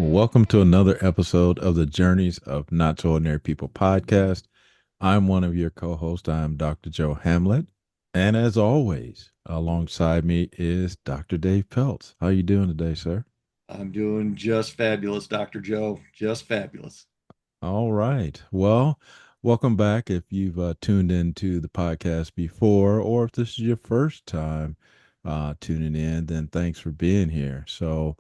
Welcome to another episode of the Journeys of Not So Ordinary People podcast. I'm one of your co hosts. I'm Dr. Joe Hamlett. And as always, alongside me is Dr. Dave Peltz. How you doing today, sir? I'm doing just fabulous, Dr. Joe. Just fabulous. All right. Well, welcome back. If you've tuned into the podcast before, or if this is your first time tuning in, then thanks for being here. So,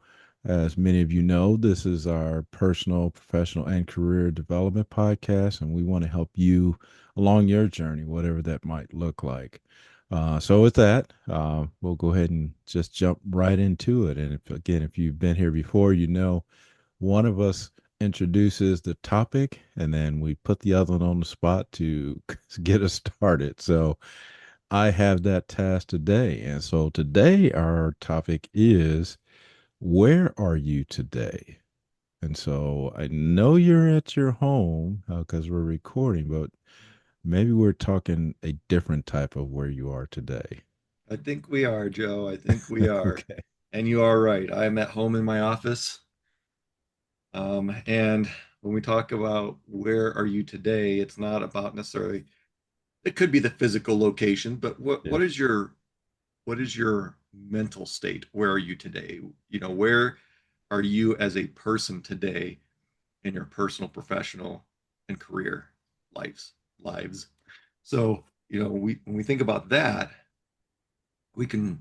as many of you know, this is our personal, professional, and career development podcast, and we want to help you along your journey, whatever that might look like. So, with that, we'll go ahead and just jump right into it. And if you've been here before, you know one of us introduces the topic and then we put the other one on the spot to get us started. So I have that task today. And so today our topic is, where are you today? And so I know you're at your home because we're recording, but maybe we're talking a different type of where you are today. I think we are, Joe. I think we are. Okay. And you are right. I'm at home in my office. And when we talk about where are you today, it's not about necessarily, it could be the physical location, but what Yeah. what is your mental state? Where are you today? Where are you as a person today in your personal, professional, and career lives? So, when we think about that, we can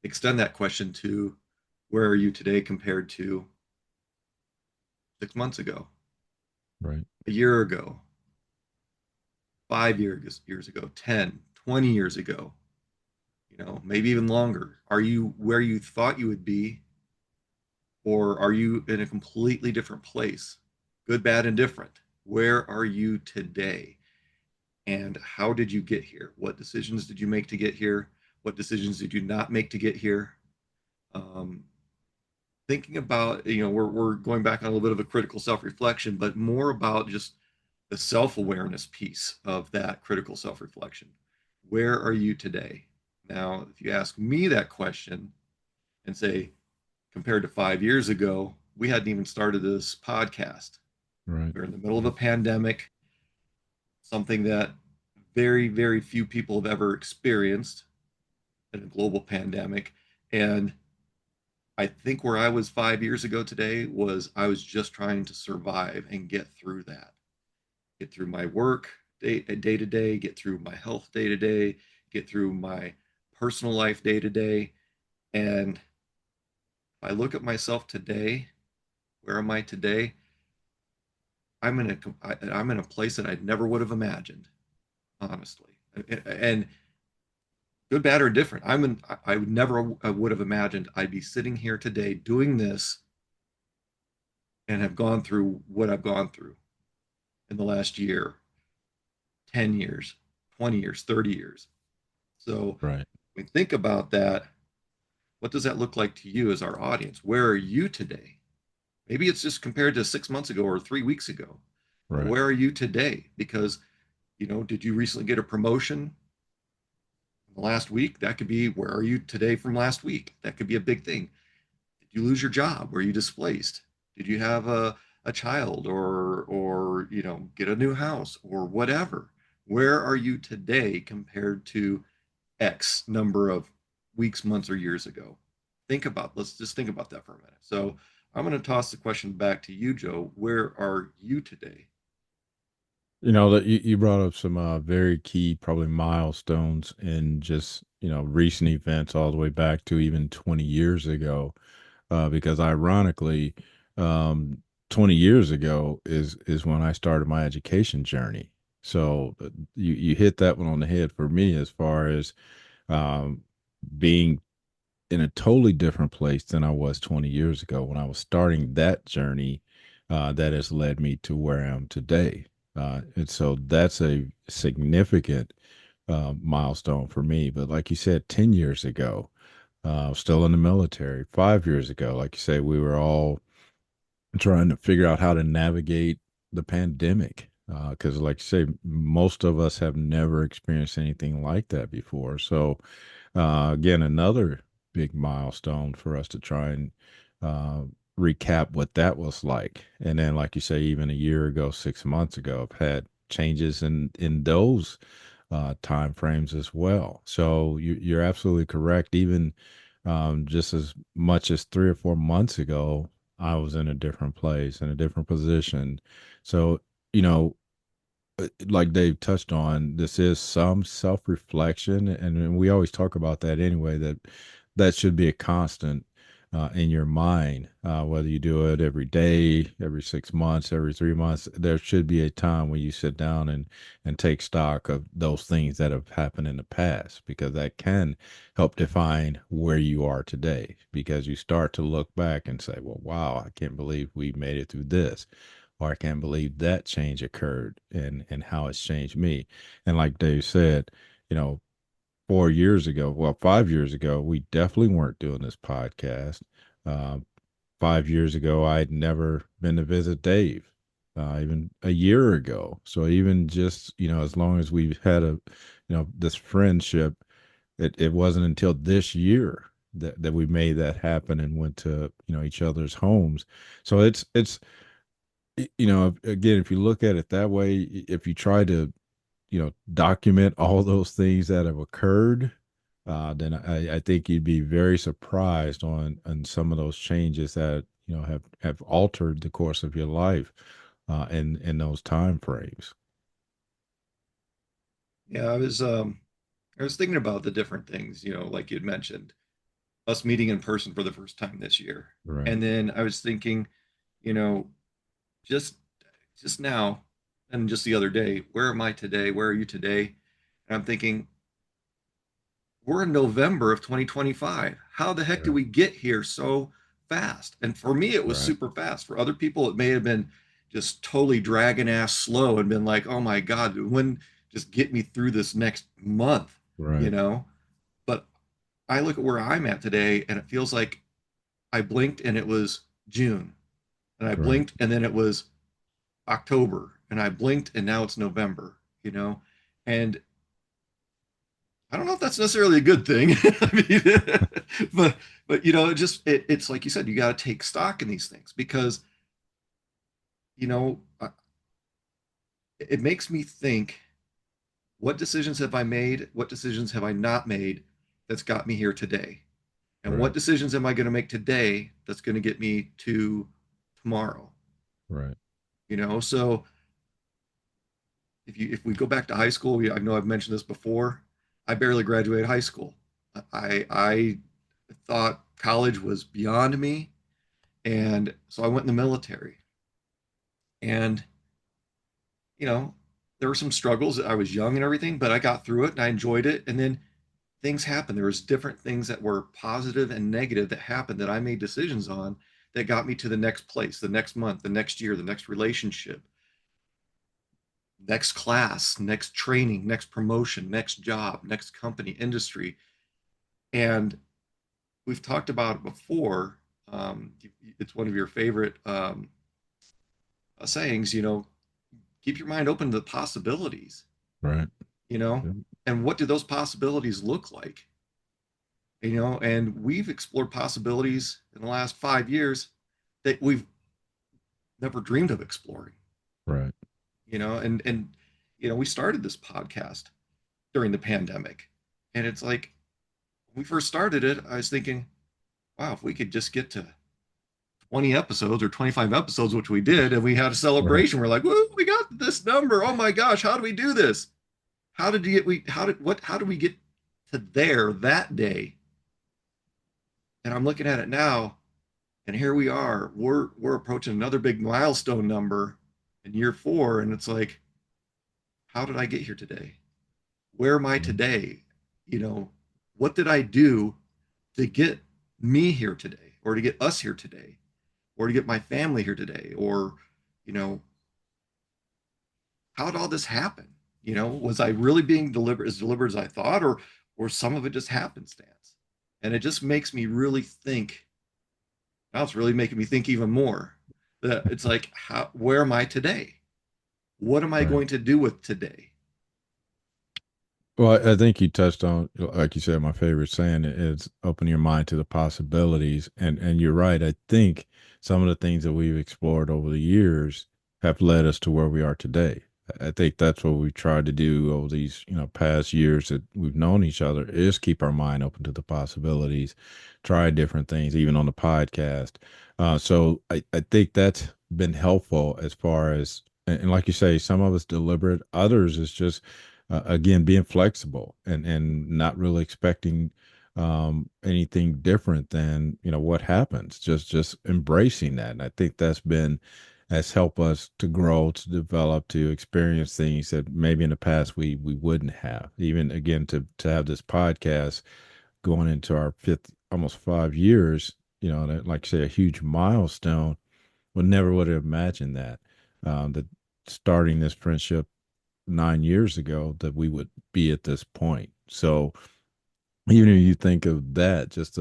extend that question to where are you today compared to 6 months ago, Right. a year ago, 5 years ago, 10, 20 years ago, maybe even longer. Are you where you thought you would be, or are you in a completely different place? Good, bad, and different. Where are you today? And how did you get here? What decisions did you make to get here? What decisions did you not make to get here? Um, Thinking about, we're going back on a little bit of a critical self-reflection, but more about just the self-awareness piece of that critical self-reflection. Where are you today? Now, if you ask me that question and say, compared to 5 years ago, we hadn't even started this podcast. Right. We're in the middle of a pandemic, something that very, very few people have ever experienced in a global pandemic. And I think where I was 5 years ago today was I was just trying to survive and get through that, get through my work day to day, get through my health day to day, get through my personal life day to day. And if I look at myself today, where am I today? I'm in a place that I never would have imagined, honestly. And good, bad, or different. I would never I would have imagined I'd be sitting here today doing this and have gone through what I've gone through in the last year, 10 years, 20 years, 30 years. So Right. when we think about that, what does that look like to you as our audience? Where are you today? Maybe it's just compared to 6 months ago or 3 weeks ago. But Right. where are you today? Because, did you recently get a promotion last week? That could be, where are you today from last week? That could be a big thing. Did you lose your job? Were you displaced? Did you have a child, or get a new house or whatever? Where are you today compared to X number of weeks, months, or years ago? Let's just think about that for a minute. So I'm going to toss the question back to you, Joe. Where are you today? You know that you brought up some very key, probably milestones in just recent events, all the way back to even 20 years ago. Because ironically, um, 20 years ago is when I started my education journey. So you hit that one on the head for me as far as um, being in a totally different place than I was 20 years ago when I was starting that journey. That has led me to where I am today. And so that's a significant milestone for me. But like you said, 10 years ago, still in the military. 5 years ago, like you say, we were all trying to figure out how to navigate the pandemic. Because, like you say, most of us have never experienced anything like that before. So, again, another big milestone for us to try and recap what that was like. And then, like you say, even a year ago, 6 months ago, I've had changes in those time frames as well. So you're absolutely correct. Even just as much as 3 or 4 months ago, I was in a different place, in a different position. So, you know, like Dave touched on, this is some self reflection, and we always talk about that anyway. That should be a constant in your mind, whether you do it every day, every 6 months, every 3 months. There should be a time when you sit down and take stock of those things that have happened in the past, because that can help define where you are today. Because you start to look back and say, "Well, wow, I can't believe we made it through this." Or I can't believe that change occurred and how it's changed me. And like Dave said, you know, 4 years ago, well, 5 years ago, we definitely weren't doing this podcast. Um, 5 years ago, I'd never been to visit Dave, even a year ago. So even just, as long as we've had this friendship, it wasn't until this year that we made that happen and went to, each other's homes. So it's again, if you look at it that way, if you try to, document all those things that have occurred, then I think you'd be very surprised on some of those changes that, have altered the course of your life, in those time frames. Yeah, I was thinking about the different things, like you'd mentioned, us meeting in person for the first time this year. Right, And then I was thinking, you know, just just now and just the other day, where am I today? Where are you today? And I'm thinking, we're in November of 2025. How the heck did right, we get here so fast? And for me, it was right, super fast. For other people, it may have been just totally dragging ass slow and been like, oh my God, when just get me through this next month, you right, know? But I look at where I'm at today and it feels like I blinked and it was June. And I right, blinked and then it was October. And I blinked and now it's November, you know? And I don't know if that's necessarily a good thing. I mean, but it's like you said, you got to take stock in these things because you know it makes me think: what decisions have I made? What decisions have I not made that's got me here today? And what right, decisions am I going to make today that's going to get me to tomorrow? right, So if we go back to high school, I know I've mentioned this before. I barely graduated high school. I thought college was beyond me. And so I went in the military. And, you know, there were some struggles. I was young and everything, but I got through it and I enjoyed it. And then things happened. There was different things that were positive and negative that happened that I made decisions on that got me to the next place, the next month, the next year, the next relationship, next class, next training, next promotion, next job, next company, industry. And we've talked about it before. It's one of your favorite sayings, keep your mind open to the possibilities, right. you know, Yep. and what do those possibilities look like? And we've explored possibilities in the last 5 years that we've never dreamed of exploring, Right, and we started this podcast during the pandemic. And it's like when we first started it, I was thinking, wow, if we could just get to 20 episodes or 25 episodes, which we did, and we had a right, celebration. We're like, woo, we got this number. Oh my gosh, how do we do this? How did we get to there that day? And I'm looking at it now, and here we are. We're approaching another big milestone number in year 4, and it's like, how did I get here today? Where am I right, today? What did I do to get me here today, or to get us here today, or to get my family here today, or you know, how did all this happen? Was I really being deliberate as I thought, or some of it just happenstance? And it just makes me really think. Now it's really making me think even more. That it's like, where am I today? What am I right. going to do with today? Well, I think you touched on, like you said, my favorite saying is open your mind to the possibilities. And you're right. I think some of the things that we've explored over the years have led us to where we are today. I think that's what we've tried to do over these, past years that we've known each other is keep our mind open to the possibilities, try different things, even on the podcast. So I think that's been helpful as far as, and like you say, some of it's deliberate, others is just again being flexible and not really expecting anything different than what happens, just embracing that. And I think has helped us to grow, to develop, to experience things that maybe in the past we wouldn't have. Even again, to have this podcast going into our fifth, almost 5 years, that, like I say, a huge milestone. Would have imagined that starting this friendship 9 years ago that we would be at this point. So even if you think of that, just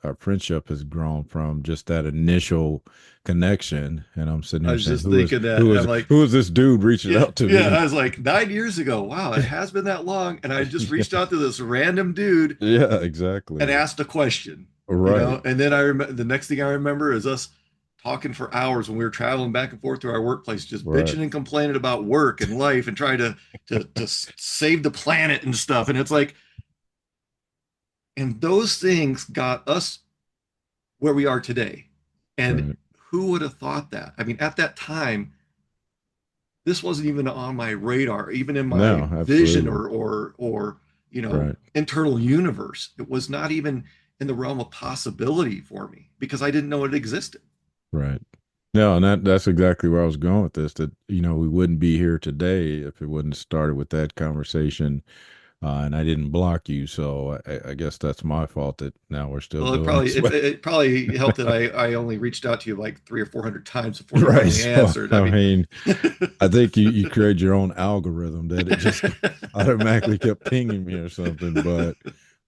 our friendship has grown from just that initial connection. And I'm sitting I here was saying, just thinking that. I'm like, who is this dude reaching yeah, out to yeah. me? I was like 9 years ago. Wow, it has been that long. And I just reached out to this random dude Yeah, and exactly. asked a question, Right, and then I remember the next thing I remember is us talking for hours when we were traveling back and forth to our workplace, just right, bitching and complaining about work and life and trying to save the planet and stuff. And it's like, and those things got us where we are today. And right. who would have thought that? I mean, at that time, this wasn't even on my radar, even in my No, vision absolutely. or Right, internal universe. It was not even in the realm of possibility for me because I didn't know it existed. right. No, and that's exactly where I was going with this. That we wouldn't be here today if it wouldn't have started with that conversation, and I didn't block you. So I guess that's my fault that now we're still Well, doing this. it probably helped that I only reached out to you like 300 or 400 times before you Right. finally So answered. I I mean, mean, I think you create your own algorithm that it just automatically kept pinging me or something. But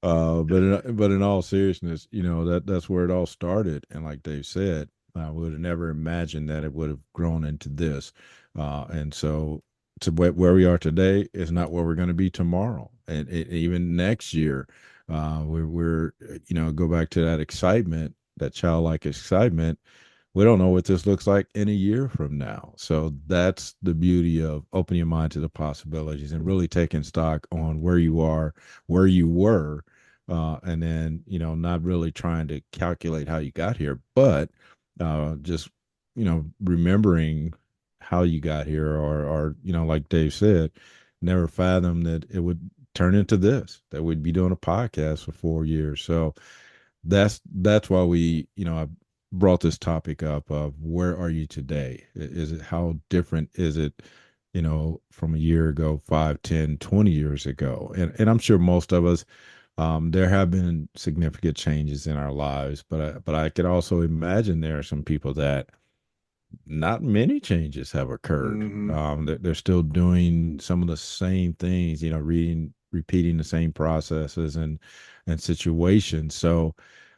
in all seriousness, that's where it all started. And like Dave said, I would have never imagined that it would have grown into this. And so to where we are today is not where we're going to be tomorrow, and even next year. We're go back to that excitement, that childlike excitement. We don't know what this looks like in a year from now. So that's the beauty of opening your mind to the possibilities and really taking stock on where you are, where you were, and then, not really trying to calculate how you got here, but just, remembering how you got here, or, like Dave said, never fathomed that it would turn into this, that we'd be doing a podcast for 4 years. So that's why I brought this topic up of where are you today? Is it, how different is it, from a year ago, 5, 10, 20 years ago? And I'm sure most of us, there have been significant changes in our lives, but I could also imagine there are some people that not many changes have occurred. mhm. They're still doing some of the same things, repeating the same processes and situations. So,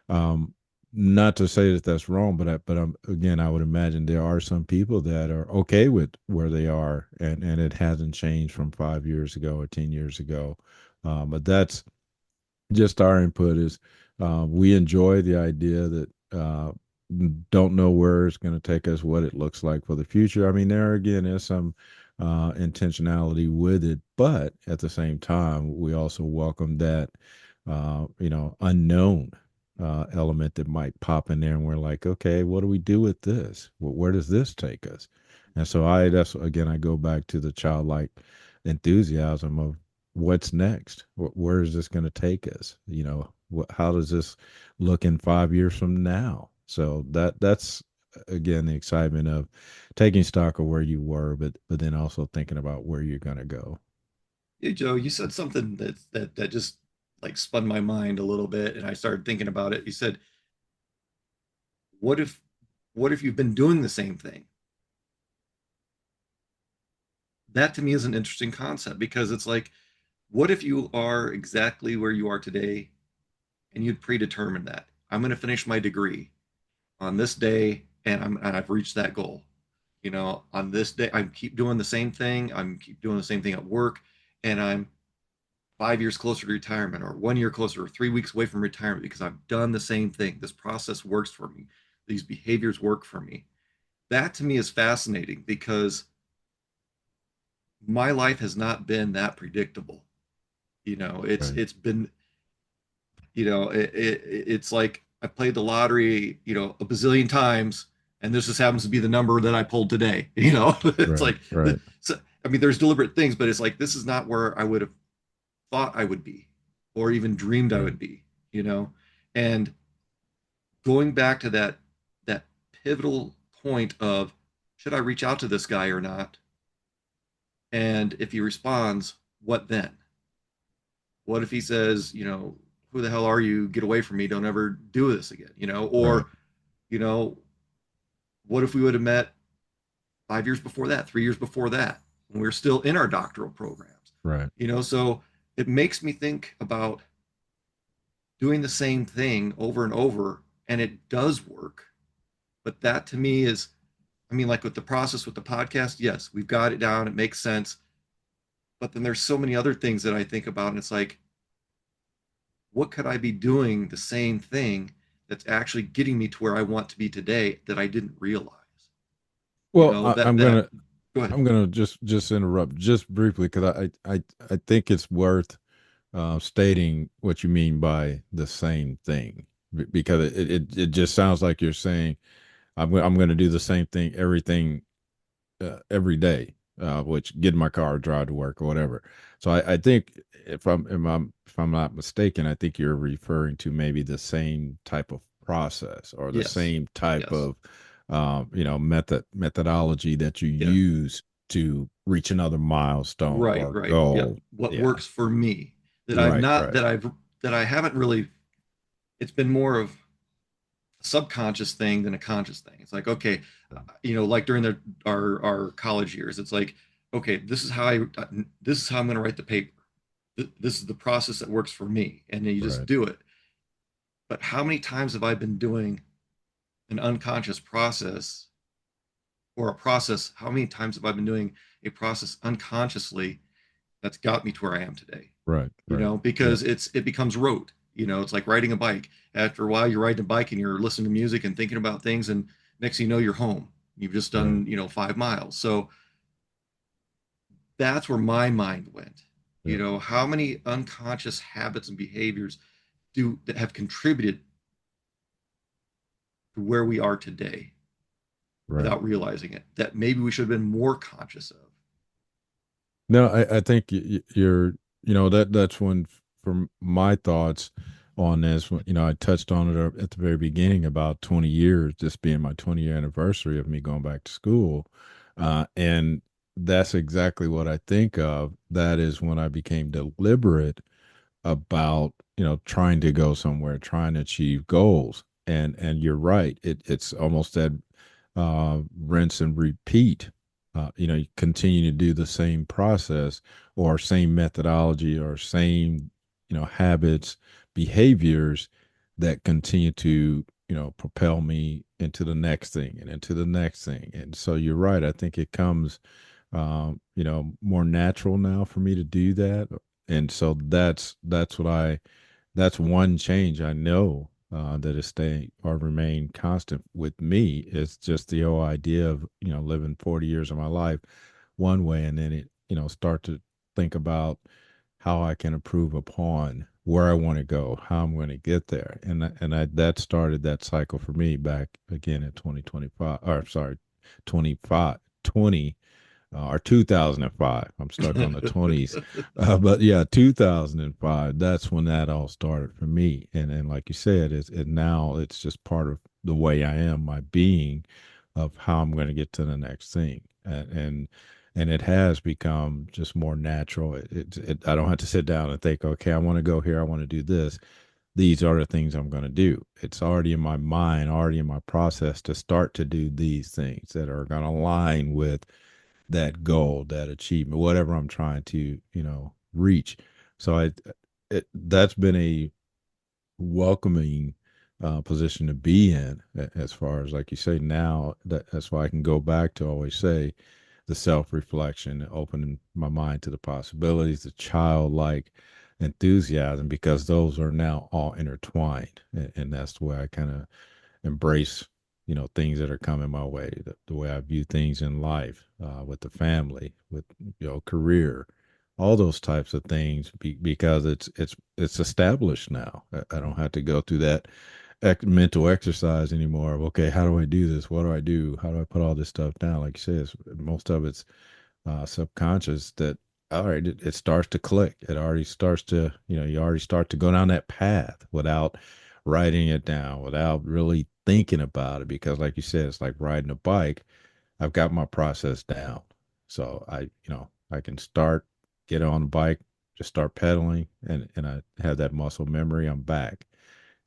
um, not to say that that's wrong, but again, I would imagine there are some people that are okay with where they are, and it hasn't changed from 5 years ago or 10 years ago. But that's just our input is we enjoy the idea that don't know where it's going to take us, what it looks like for the future. I mean, there again is some intentionality with it, but at the same time, we also welcome that unknown element that might pop in there, and we're like, okay, what do we do with this? Where does this take us? And so that's again, I go back to the childlike enthusiasm of what's next. Where is this going to take us? How does this look in 5 years from now? So that's again the excitement of taking stock of where you were, but then also thinking about where you're going to go. Hey Joe, you said something that just like spun my mind a little bit, and I started thinking about it. You said, "What if, what if you've been doing the same thing?" That to me is an interesting concept because it's like, what if you are exactly where you are today, and you'd predetermined that I'm going to finish my degree on this day, and I've reached that goal. On this day, I keep doing the same thing. I'm keep doing the same thing at work, and I'm 5 years closer to retirement, or 1 year closer, or 3 weeks away from retirement, because I've done the same thing. This process works for me. These behaviors work for me. That to me is fascinating because my life has not been that predictable. Right. It's been, it's like I played the lottery, a bazillion times, and this just happens to be the number that I pulled today. It's Right. like, Right. so, I mean, there's deliberate things, but it's like this is not where I would have thought I would be, or even dreamed I Right. would be. You know, and going back to that pivotal point of, should I reach out to this guy or not? And if he responds, what then? What if he says, who the hell are you? Get away from me. Don't ever do this again. Right. Or, you know, what if we would have met 5 years before that, 3 years before that, when we were still in our doctoral programs? Right. So it makes me think about doing the same thing over and over, and it does work. But that to me is, I mean, like with the process with the podcast, yes, we've got it down. It makes sense. But then there's so many other things that I think about, and it's like, what could I be doing the same thing that's actually getting me to where I want to be today that I didn't realize? Well, That I'm that gonna Go ahead. I'm gonna just interrupt just briefly because I think it's worth stating what you mean by the same thing because it just sounds like you're saying I'm going to do the same thing every day, which get in my car, drive to work, or whatever. So I think if I'm not mistaken, I think you're referring to maybe the same type of process or the Yes. same type Yes. of methodology that you Yeah. use to reach another milestone Right. or Right. Yep. goal. What Yeah, works for me, that I've right, not right, that I haven't really. It's been more of a subconscious thing than a conscious thing. It's like, okay, like during our college years, it's like, okay, this is how I'm going to write the paper. This is the process that works for me, and then you just right, do it. But how many times have I been doing an unconscious process, or a process? How many times have I been doing a process unconsciously that's got me to where I am today? right, right. Yep, Because it becomes rote. It's like riding a bike. After a while, you're riding a bike and you're listening to music and thinking about things, and next thing you know, you're home. You've just right, done 5 miles. So that's where my mind went. yep, How many unconscious habits and behaviors do that have contributed to where we are today right. without realizing it, that maybe we should have been more conscious of. No, I think you're, that's when, from my thoughts on this, I touched on it at the very beginning about 20 years, this being my 20-year anniversary of me going back to school. And that's exactly what I think of. That is when I became deliberate about trying to go somewhere, trying to achieve goals. And you're right, it's almost that rinse and repeat. You continue to do the same process or same methodology or same habits, behaviors that continue to propel me into the next thing and into the next thing. And so you're right, I think it comes more natural now for me to do that. And so that's one change I know that is staying or remain constant with me. It's just the whole idea of living 40 years of my life one way, and then it start to think about how I can improve upon where I want to go, how I'm going to get there, and that started that cycle for me back again in 2025, or sorry, 25 20 or 2005. I'm stuck on the 20s. But yeah, 2005, that's when that all started for me. And like you said, now it's just part of the way I am, my being of how I'm going to get to the next thing. And it has become just more natural. I don't have to sit down and think, okay, I want to go here. I want to do this. These are the things I'm going to do. It's already in my mind, already in my process to start to do these things that are going to align with that goal, that achievement, whatever I'm trying to, reach. So that's been a welcoming position to be in, as far as like you say now. That's why I can go back to always say the self reflection, opening my mind to the possibilities, the childlike enthusiasm, because those are now all intertwined. And that's the way I kind of embrace, things that are coming my way, the way I view things in life, with the family, with, career, all those types of things, because it's established now. I don't have to go through that mental exercise anymore of, okay, how do I do this? What do I do? How do I put all this stuff down? Like you said, most of it's subconscious. That, all right, it starts to click. It already starts to, you already start to go down that path without writing it down, without really thinking about it. Because, like you said, it's like riding a bike. I've got my process down. So I can get on the bike, just start pedaling, and I have that muscle memory. I'm back.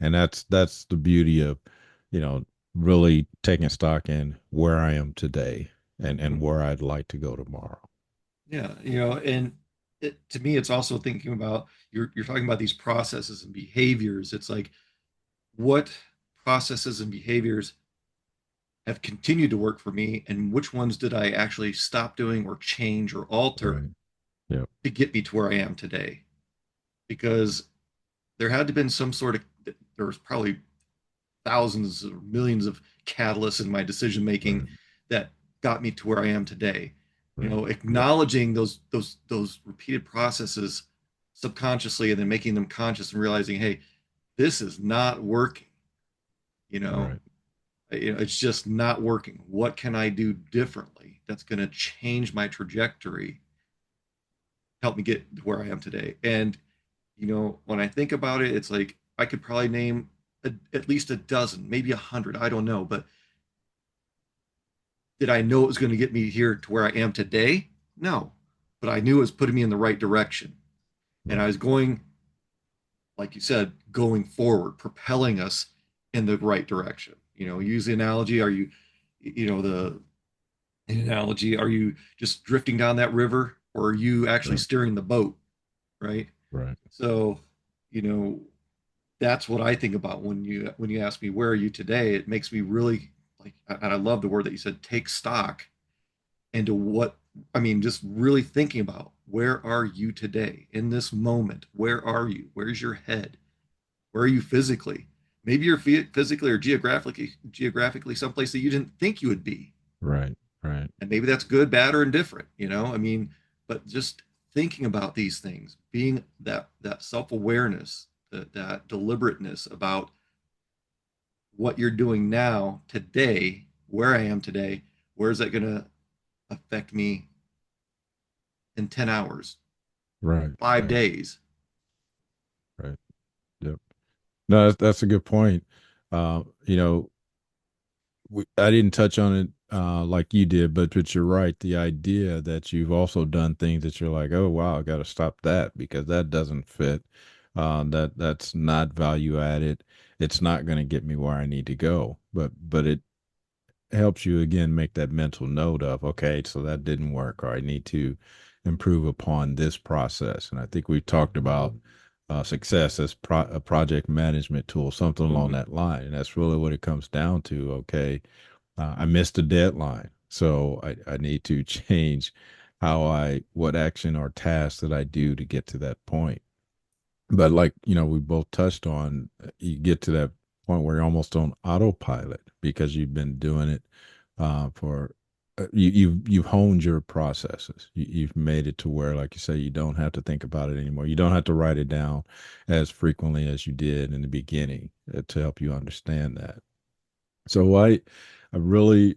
And that's the beauty of, you know, really taking stock in where I am today, and Mhm. where I'd like to go tomorrow. Yeah, and to me, it's also thinking about you're talking about these processes and behaviors. It's like what processes and behaviors have continued to work for me, and which ones did I actually stop doing or change or alter Right. Yep. to get me to where I am today? Because there had to have been some sort of there was probably thousands or millions of catalysts in my decision making Right. that got me to where I am today. Right. Yep. Acknowledging those repeated processes subconsciously and then making them conscious and realizing, hey, this is not working. You know, Right. it's just not working. What can I do differently that's going to change my trajectory, help me get to where I am today? And when I think about it, it's like I could probably name at least a dozen, maybe 100. I don't know, but did I know it was going to get me here to where I am today? No, but I knew it was putting me in the right direction, and I Right. was going, like you said, going forward, propelling us in the right direction. Use the analogy. Are you, the analogy? Are you just drifting down that river, or are you actually Yep. steering the boat? Right. Right. So, you know, that's what I think about when you ask me where are you today. It makes me really like, and I love the word that you said, take stock into what I mean. Just really thinking about where are you today in this moment? Where are you? Where's your head? Where are you physically? Maybe you're physically or geographically someplace that you didn't think you would be, Right. Right. and maybe that's good, bad, or indifferent. I mean, but just thinking about these things, being that self awareness, that deliberateness about what you're doing now, today, where I am today, where is that going to affect me in 10 hours, Right. Right. 5 days? Right. Yep. No, that's a good point. Uh, you know, I didn't touch on it like you did, but you're right. The idea that you've also done things that you're like, oh wow, I got to stop that because that doesn't fit. That's not value added. It's not going to get me where I need to go. But it helps you again make that mental note of, okay, so that didn't work, or I need to improve upon this process. And I think we've talked about success as a project management tool, something along Mm-hmm. that line. And that's really what it comes down to. Okay, I missed a deadline, so I need to change what action or task that I do to get to that point. But like, we both touched on, you get to that point where you're almost on autopilot because you've been doing it for you've honed your processes. You've made it to where, like you say, you don't have to think about it anymore. You don't have to write it down as frequently as you did in the beginning, to help you understand that. So I really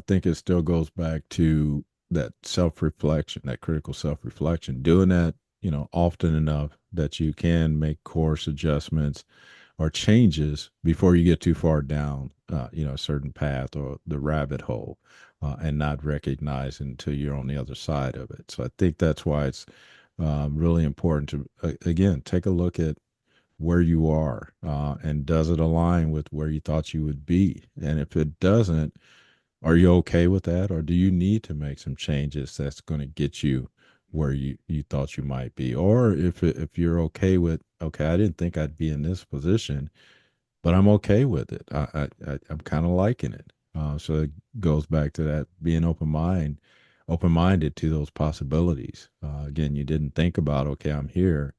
think it still goes back to that self reflection, that critical self reflection, doing that, often enough that you can make course adjustments or changes before you get too far down, a certain path or the rabbit hole, and not recognize until you're on the other side of it. So I think that's why it's really important to, again, take a look at where you are, and does it align with where you thought you would be? And if it doesn't, are you okay with that, or do you need to make some changes that's going to get you where you thought you might be? Or if you're okay with, okay, I didn't think I'd be in this position, but I'm okay with it. I'm kind of liking it. So it goes back to that being open minded to those possibilities. Again, you didn't think about, okay, I'm here,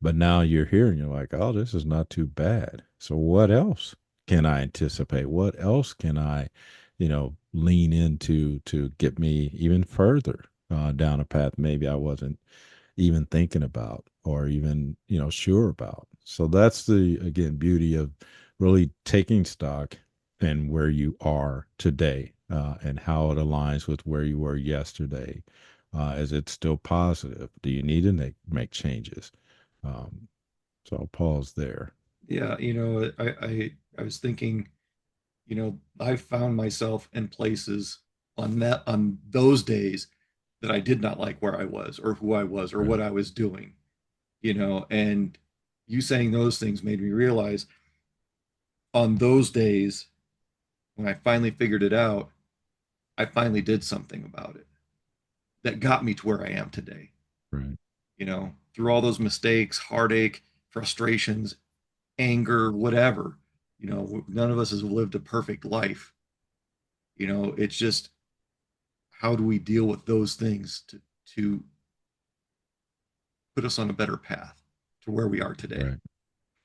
But now you're here and you're like, oh, this is not too bad. So what else can I anticipate? What else can I, lean into to get me even further down a path maybe I wasn't even thinking about or even, sure about. So that's the, again, beauty of really taking stock in where you are today and how it aligns with where you were yesterday. Is it still positive? Do you need to make changes? Um, so I'll pause there. Yeah, I was thinking, I found myself in places on those days that I did not like where I was or who I was or Right, what I was doing, and you saying those things made me realize on those days when I finally figured it out, I finally did something about it that got me to where I am today. right, Through all those mistakes, heartache, frustrations, anger, whatever, none of us has lived a perfect life. It's just how do we deal with those things to put us on a better path to where we are today? right,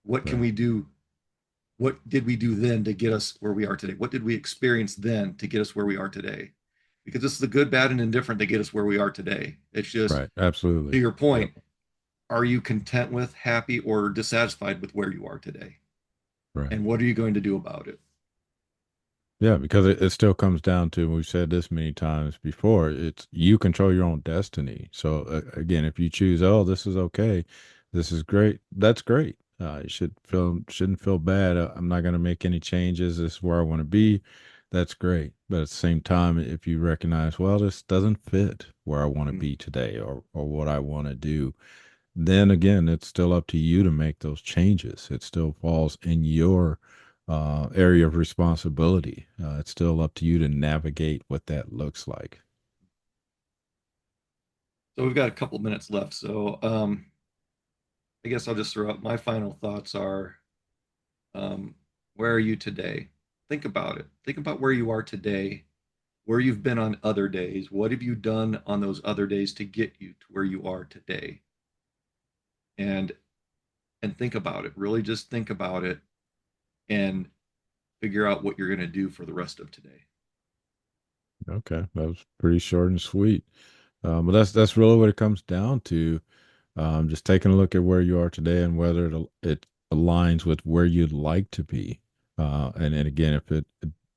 What can right, we do? What did we do then to get us where we are today? What did we experience then to get us where we are today? Because it's the good, bad, and indifferent that get us where we are today. It's just, right. to Absolutely. your Yep. point, are you content with, happy, or dissatisfied with where you are today? Right. And what are you going to do about it? Yeah, because it still comes down to, we've said this many times before, it's you control your own destiny. So again, if you choose, oh, this is okay, this is great, that's great. You shouldn't feel bad. I'm not going to make any changes. This is where I want to be. That's great. But at the same time, if you recognize, well, this doesn't fit where I want to Mm. be today or what I want to do, then again, it's still up to you to make those changes. It still falls in your area of responsibility. It's still up to you to navigate what that looks like. So we've got a couple minutes left. So I guess I'll just throw out my final thoughts are um, where are you today? Think about it. Think about where you are today, where you've been on other days. What have you done on those other days to get you to where you are today? And think about it. Really just think about it and figure out what you're going to do for the rest of today. Okay, that was pretty short and sweet. But that's really what it comes down to. Just taking a look at where you are today and whether it aligns with where you'd like to be. And again, if it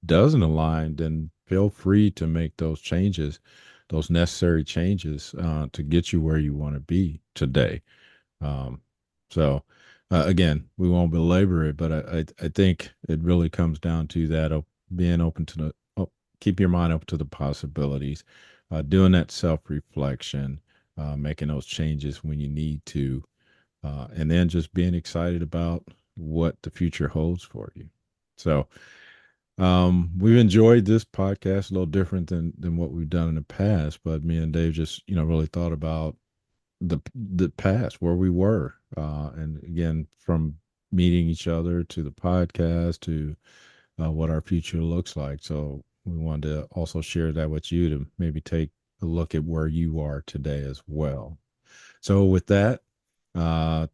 doesn't align, then feel free to make those changes, those necessary changes to get you where you want to be today. Um, so again, we won't belabor it, but I think it really comes down to that being open to keep your mind open to the possibilities, doing that self reflection, making those changes when you need to, and then just being excited about what the future holds for you. So we've enjoyed this podcast a little different than what we've done in the past, but me and Dave just really thought about the past where we were and again from meeting each other to the podcast to what our future looks like. So we wanted to also share that with you to maybe take a look at where you are today as well. So with that,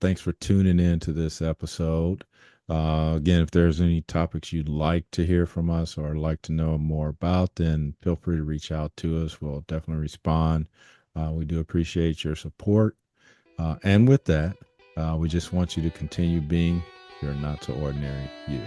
thanks for tuning in to this episode. Again, if there's any topics you'd like to hear from us or like to know more about, then feel free to reach out to us. We'll definitely respond. We do appreciate your support. And with that, we just want you to continue being your not so ordinary you.